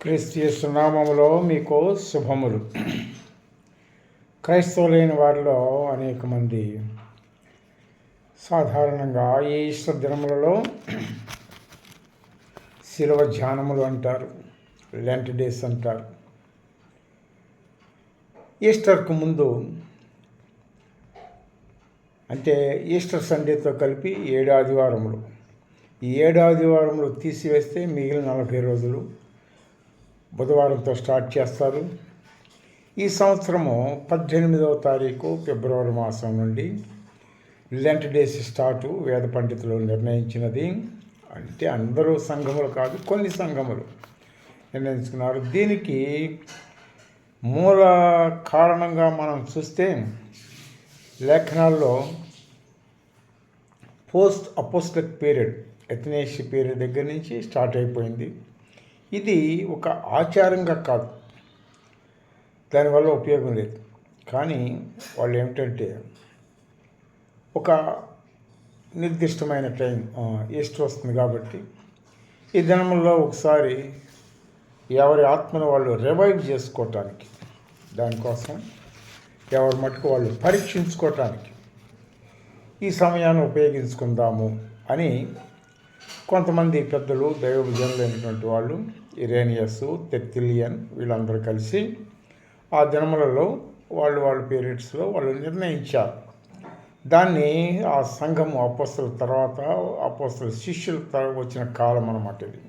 క్రీస్తు నామములో మీకు శుభములు. క్రైస్తవులైన వారిలో అనేక మంది సాధారణంగా ఈ ఈస్టర్ దినములలో శిలువ ధ్యానములు అంటారు, లెంట్ డేస్ అంటారు. ఈస్టర్కు ముందు అంటే ఈస్టర్ సండేతో కలిపి 7 ఆదివారములు, ఈ 7 ఆదివారములు తీసివేస్తే మిగిలిన 40 రోజులు బుధవారంతో స్టార్ట్ చేస్తారు. ఈ సంవత్సరము 18వ తారీఖు ఫిబ్రవరి మాసం నుండి లెంట్ డేస్ స్టార్టు వేద పండితులు నిర్ణయించినది. అంటే అందరూ సంఘములు కాదు, కొన్ని సంఘములు నిర్ణయించుకున్నారు. దీనికి మూల కారణంగా మనం చూస్తే లేఖనాల్లో పోస్ట్ అపోస్టలిక్ పీరియడ్, ఎథనేషియా పీరియడ్ దగ్గర నుంచి స్టార్ట్ అయిపోయింది. ఇది ఒక ఆచారంగా కాదు, దానివల్ల ఉపయోగం లేదు. కానీ వాళ్ళు ఏమిటంటే ఒక నిర్దిష్టమైన టైం ఈస్టర్ వస్తుంది కాబట్టి ఈ దినముల్లో ఒకసారి ఎవరి ఆత్మను వాళ్ళు రివైవ్ చేసుకోవటానికి, దానికోసం ఎవరి మటుకు వాళ్ళు పరీక్షించుకోవటానికి ఈ సమయాన్ని ఉపయోగించుకుందాము అని కొంతమంది పెద్దలు, దైవజనులైనటువంటి వాళ్ళు, ఇరేనియస్, తెర్తులియన్ వీళ్ళందరూ కలిసి ఆ దినములలో వాళ్ళ పీరియడ్స్లో వాళ్ళు నిర్ణయించారు. దాన్ని ఆ సంఘము అపోస్తల తర్వాత అపోస్తల శిష్యుల వచ్చిన కాలం అన్నమాట. ఇది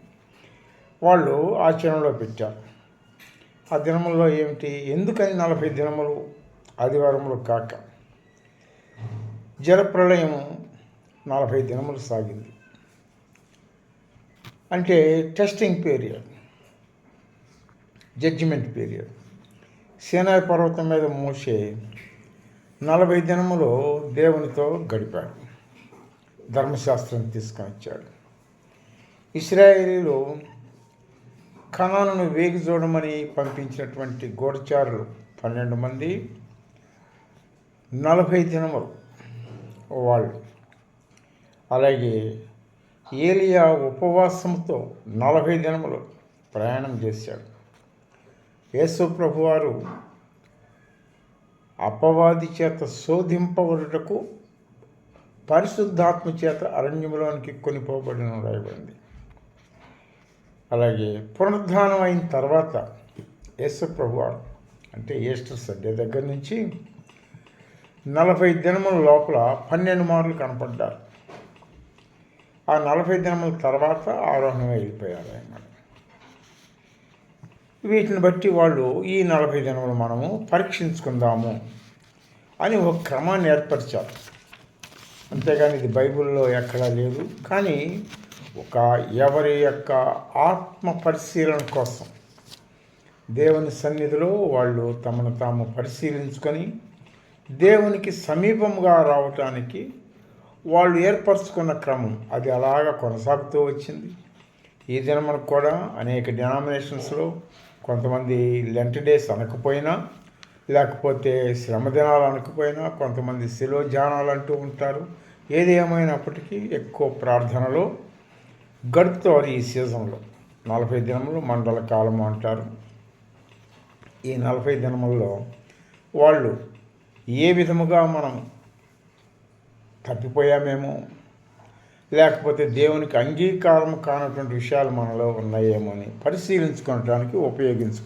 వాళ్ళు ఆచరణలో పెట్టారు. ఆ దినముల్లో ఏమిటి, ఎందుకని 40 దినములు ఆదివారములు కాక జలప్రళయం 40 దినములు సాగింది అంటే టెస్టింగ్ పీరియడ్, జడ్జిమెంట్ పీరియడ్. సీనాయి పర్వతం మీద మోషే 40 దినములు దేవునితో గడిపాడు, ధర్మశాస్త్రం తీసుకొని వచ్చాడు. ఇశ్రాయేలీలు కనానును వేగి చూడమని పంపించినటువంటి గూఢచారులు 12 మంది 40 దినములు వాళ్ళు. అలాగే ఏలియా ఉపవాసంతో 40 దినములు ప్రయాణం చేశాడు. యేసు ప్రభువారు అపవాది చేత శోధింపబడుటకు పరిశుద్ధాత్మ చేత అరణ్యంలోనికి కొనిపోబడిన రాయబడింది. అలాగే పునరుద్ధానం అయిన తర్వాత యేసు ప్రభువారు అంటే ఈస్టర్ సండే దగ్గర నుంచి 40 దినముల లోపల 12 మార్లు కనపడ్డారు. ఆ 40 దినముల తర్వాత ఆరోహణం వెళ్ళిపోయారు అన్నమాట. వీటిని బట్టి వాళ్ళు ఈ 40 దినములు మనము పరీక్షించుకుందాము అని ఒక క్రమాన్ని ఏర్పరిచారు. అంతేగాని ఇది బైబిల్లో ఎక్కడా లేదు. కానీ ఎవరి యొక్క ఆత్మ పరిశీలన కోసం దేవుని సన్నిధిలో వాళ్ళు తమను తాము పరిశీలించుకొని దేవునికి సమీపంగా రావటానికి వాళ్ళు ఏర్పరచుకున్న క్రమం అది అలాగా కొనసాగుతూ వచ్చింది. ఈ దినమునకు కూడా అనేక డినామినేషన్స్లో కొంతమంది లెంట్ డేస్ అనకపోయినా, లేకపోతే శ్రమ దినాలు అనకపోయినా, కొంతమంది శిలువ ధ్యానాలు అంటూ ఉంటారు. ఏది ఏమైనప్పటికీ ఎక్కువ ప్రార్థనలో గడుపుతారు. ఈ సీజన్లో 40 దినములు మండల కాలము అంటారు. ఈ 40 దినముల్లో వాళ్ళు ఏ విధముగా మనం తప్పిపోయామేమో, లేకపోతే దేవునికి అంగీకారం కానటువంటి విషయాలు మనలో ఉన్నాయేమో అని పరిశీలించుకోవడానికి ఉపయోగించుకుంటాం.